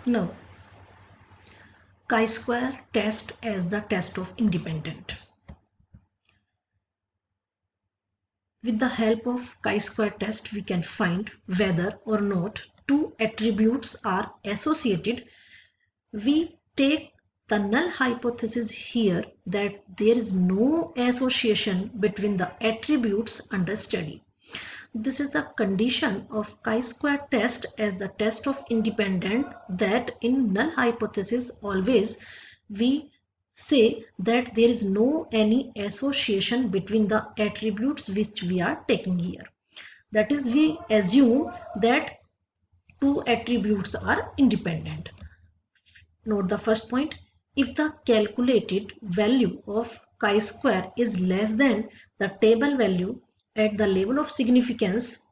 Now, chi-square test as the test of independent. With the help of chi-square test, we can find whether or not two attributes are associated. We take the null hypothesis here that there is no association between the attributes under study. This is the condition of chi-square test as the test of independent, that in null hypothesis always we say that there is no any association between the attributes which we are taking here. That is, we assume that two attributes are independent. Note the first point. If the calculated value of chi-square is less than the table value at the level of significance,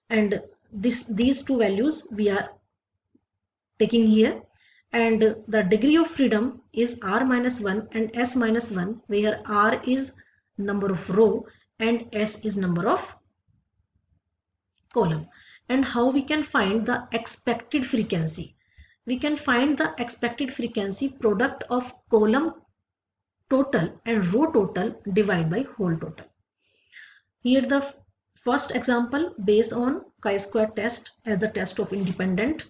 and these two values we are taking here, and the degree of freedom is r minus 1 and s minus 1, where r is number of row and s is number of column. And how we can find the expected frequency? We can find the expected frequency product of column total and row total divided by whole total. Here the first example based on chi-square test as the test of independent.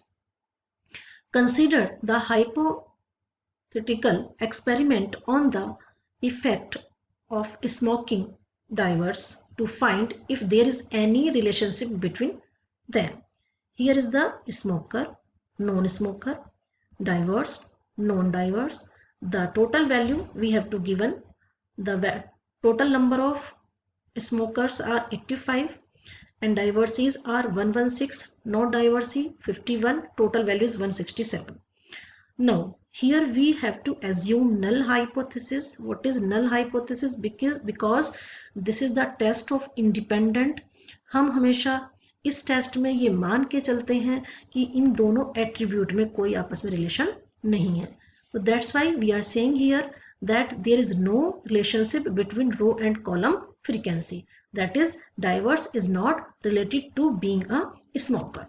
Consider the hypothetical experiment on the effect of smoking divers to find if there is any relationship between them. Here is the smoker, non-smoker, divers, non-divers. The total value we have to given. The total number of smokers are 85 and diversities are 116, not diversity 51, total value is 167. Now here we have to assume null hypothesis. What is null hypothesis? Because this is the test of independent. हम हमेशा इस test में ये मान के चलते हैं कि इन दोनों एट्रीब्यूट में कोई आपस में रिलेशन नहीं है. So that's why we are saying here that there is no relationship between row and column frequency. That is, diverse is not related to being a smoker.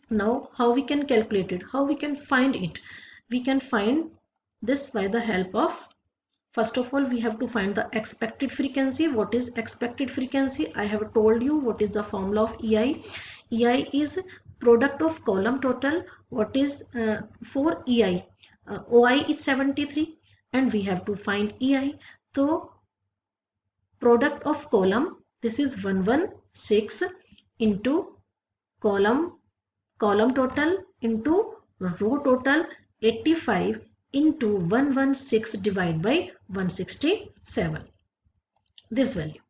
Now, how we can calculate it? How we can find it? We can find this by the help of, first of all, we have to find the expected frequency. What is expected frequency? I have told you what is the formula of EI. EI is product of column total. What is for EI? OI is 73 and we have to find EI. So product of column, this is 116 into column total into row total 85 into 116 divided by 167. This value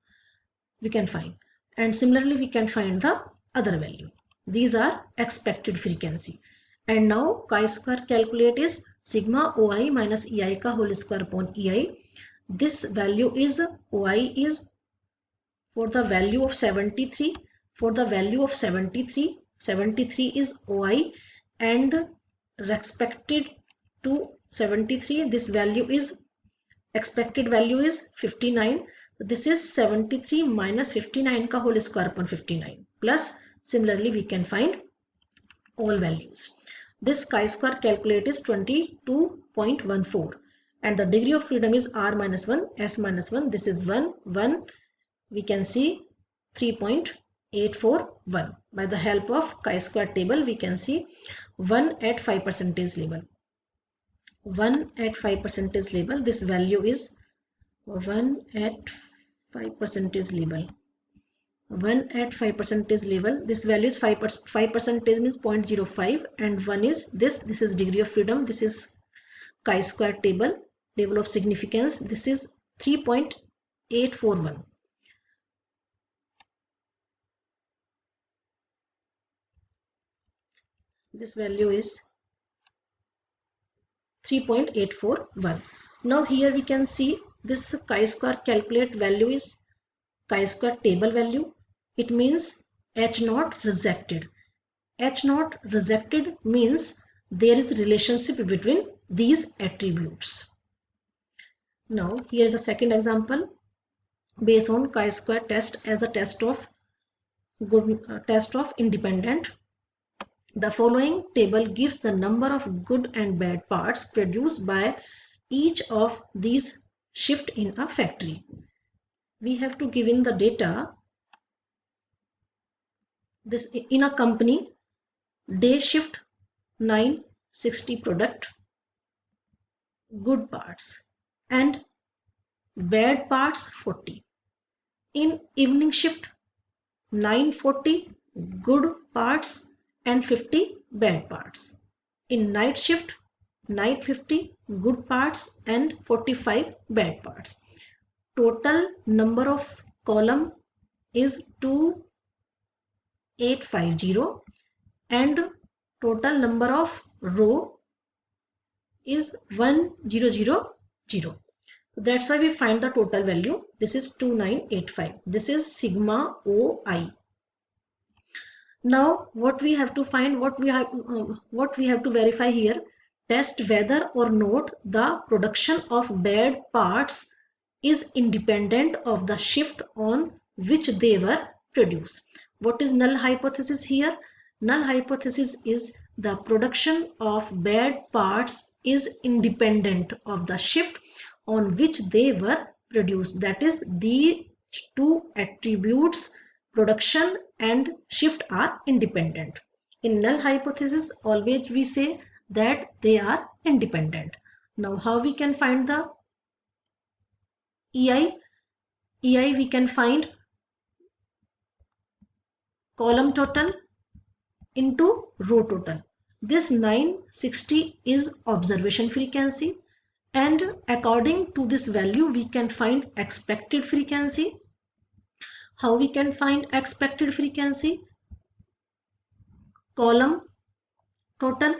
we can find, and similarly we can find the other value. These are expected frequency. And now chi-square calculate is sigma OI minus EI ka whole square upon EI. This value is OI is for the value of 73. For the value of 73 is OI, and respected to 73 this value is expected value is 59. This is 73 minus 59 ka whole square upon 59 plus, similarly we can find all values. This chi-square calculate is 22.14 and the degree of freedom is r minus 1 s minus 1. This is 1 1. We can see 3.841. By the help of chi-square table we can see 1 at 5% level. 1 at 5% level, this value is 1 at 5% level. 1 at 5% level, this value is 5% means 0.05, and 1 is this is degree of freedom. This is chi-square table, level of significance. This is 3.841. This value is 3.841. Now here we can see this chi-square calculate value is chi-square table value. It means H0 rejected. H0 rejected means there is relationship between these attributes. Now here the second example based on chi-square test as a test of independent. The following table gives the number of good and bad parts produced by each of these shifts in a factory. We have to give in the data. This in a company, day shift 960 product, good parts, and bad parts 40. In evening shift 940 good parts and 50 bad parts. In night shift 950 good parts and 45 bad parts. Total number of column is 2850 and total number of row is 1000. So that's why we find the total value. This is 2985. This is sigma OI. Now what we have to find, what we have to verify here, test whether or not the production of bad parts is independent of the shift on which they were produced. What is null hypothesis here? Null hypothesis is the production of bad parts is independent of the shift on which they were produced. That is, the two attributes, production and shift, are independent. In null hypothesis, always we say that they are independent. Now how we can find the EI? EI we can find column total into row total. This 960 is observation frequency, and according to this value we can find expected frequency. How we can find expected frequency? Column total,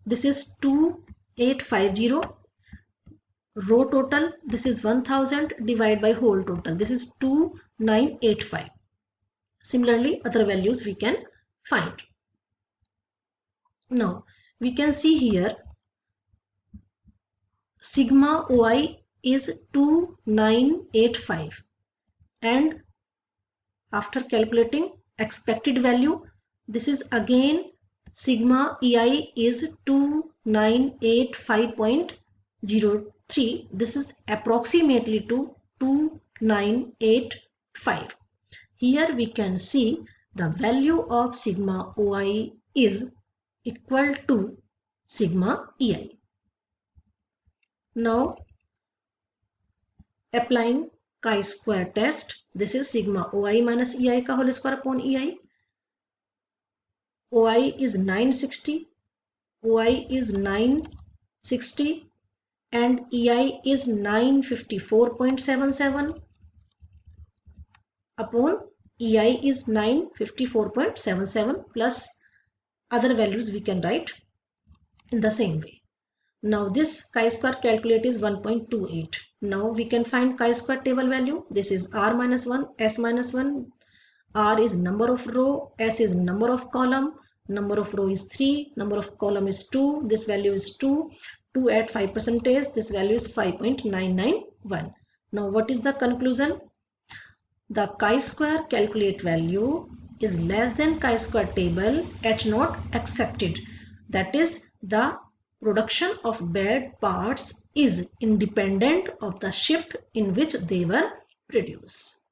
this is 2850, row total, this is 1000, divided by whole total, this is 2985. Similarly other values we can find. Now we can see here sigma OI is 2985, and after calculating expected value, this is again sigma EI is 2985.03. This is approximately to 2985. Here we can see the value of sigma OI is equal to sigma EI. Now applying chi-square test, this is sigma OI minus EI ka whole square upon EI. OI is 960, OI is 960 and EI is 954.77 upon EI is 954.77 plus other values we can write in the same way. Now this chi-square calculate is 1.28. Now we can find chi-square table value. This is R minus 1, S minus 1. R is number of row, S is number of column, number of row is 3, number of column is 2, this value is 2, 2 at 5%, this value is 5.991. Now what is the conclusion? The chi-square calculate value is less than chi-square table H not accepted. That is, the production of bad parts is independent of the shift in which they were produced.